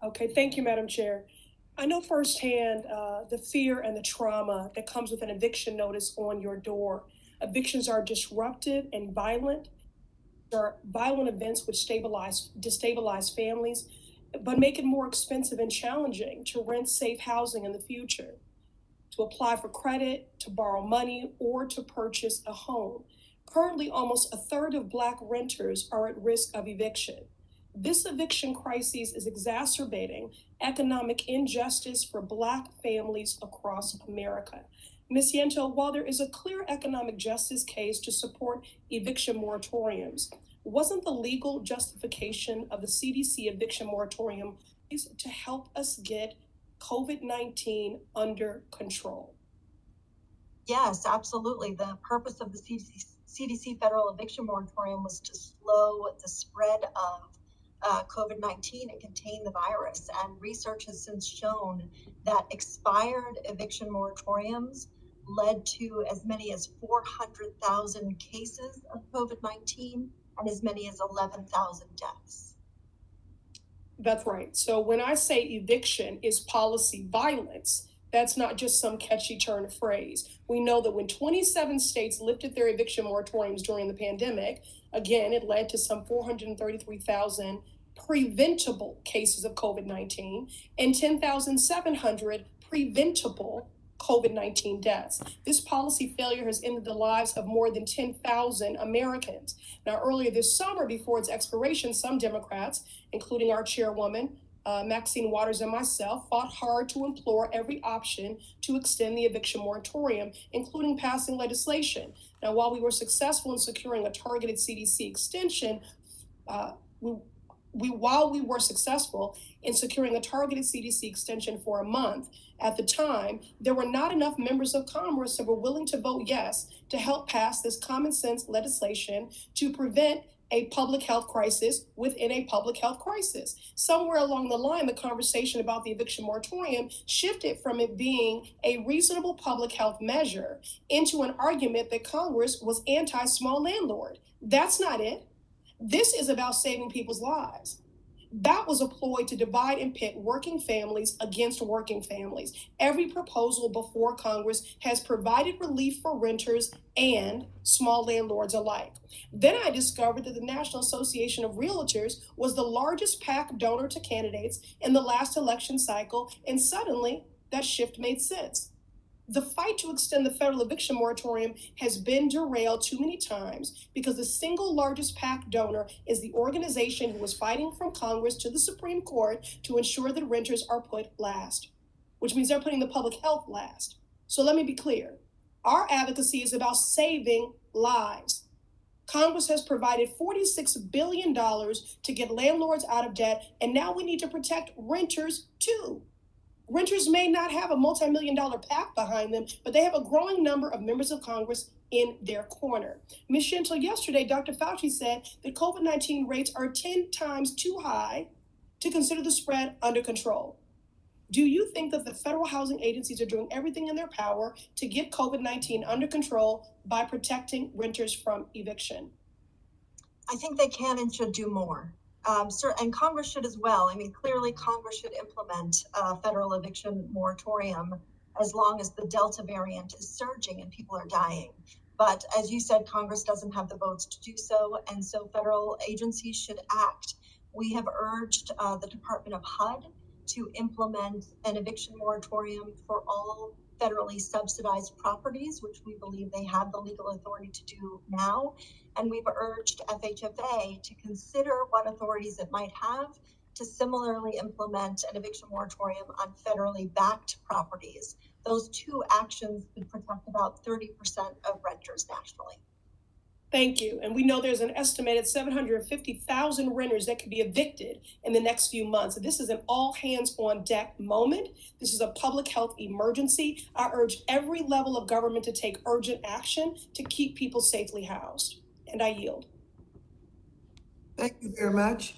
Okay, thank you, Madam Chair. I know firsthand the fear and the trauma that comes with an eviction notice on your door. Evictions are disruptive and violent. There are violent events which destabilize families, but make it more expensive and challenging to rent safe housing in the future, to apply for credit, to borrow money, or to purchase a home. Currently, almost a third of Black renters are at risk of eviction. This eviction crisis is exacerbating economic injustice for Black families across America. Ms. Yento, while there is a clear economic justice case to support eviction moratoriums, wasn't the legal justification of the CDC eviction moratorium to help us get COVID-19 under control? Yes, absolutely. The purpose of the CDC federal eviction moratorium was to slow the spread of COVID-19 and contain the virus. And research has since shown that expired eviction moratoriums led to as many as 400,000 cases of COVID-19 and as many as 11,000 deaths. That's right. So when I say eviction is policy violence, that's not just some catchy turn of phrase. We know that when 27 states lifted their eviction moratoriums during the pandemic, again, it led to some 433,000 preventable cases of COVID-19 and 10,700 preventable COVID-19 deaths. This policy failure has ended the lives of more than 10,000 Americans. Now, earlier this summer, before its expiration, some Democrats, including our chairwoman, Maxine Waters, and myself, fought hard to implore every option to extend the eviction moratorium, including passing legislation. Now, while we were successful in securing a targeted CDC extension, while we were successful in securing a targeted CDC extension for a month, at the time, there were not enough members of Congress that were willing to vote yes to help pass this common sense legislation to prevent a public health crisis within a public health crisis. Somewhere along the line, the conversation about the eviction moratorium shifted from it being a reasonable public health measure into an argument that Congress was anti-small landlord. That's not it. This is about saving people's lives. That was a ploy to divide and pit working families against working families. Every proposal before Congress has provided relief for renters and small landlords alike. Then I discovered that the National Association of Realtors was the largest PAC donor to candidates in the last election cycle, and suddenly that shift made sense. The fight to extend the federal eviction moratorium has been derailed too many times because the single largest PAC donor is the organization who was fighting from Congress to the Supreme Court to ensure that renters are put last, which means they're putting the public health last. So let me be clear. Our advocacy is about saving lives. Congress has provided $46 billion to get landlords out of debt, and now we need to protect renters too. Renters may not have a multi-million-dollar PAC behind them, but they have a growing number of members of Congress in their corner. Ms. Shinto, yesterday, Dr. Fauci said that COVID-19 rates are 10 times too high to consider the spread under control. Do you think that the federal housing agencies are doing everything in their power to get COVID-19 under control by protecting renters from eviction? I think they can and should do more. And Congress should as well. I mean, clearly Congress should implement a federal eviction moratorium as long as the Delta variant is surging and people are dying. But as you said, Congress doesn't have the votes to do so, and so federal agencies should act. We have urged the Department of HUD to implement an eviction moratorium for all federally subsidized properties, which we believe they have the legal authority to do now. And we've urged FHFA to consider what authorities it might have to similarly implement an eviction moratorium on federally backed properties. Those two actions could protect about 30% of renters nationally. Thank you. And we know there's an estimated 750,000 renters that could be evicted in the next few months. This is an all hands on deck moment. This is a public health emergency. I urge every level of government to take urgent action to keep people safely housed. And I yield. Thank you very much.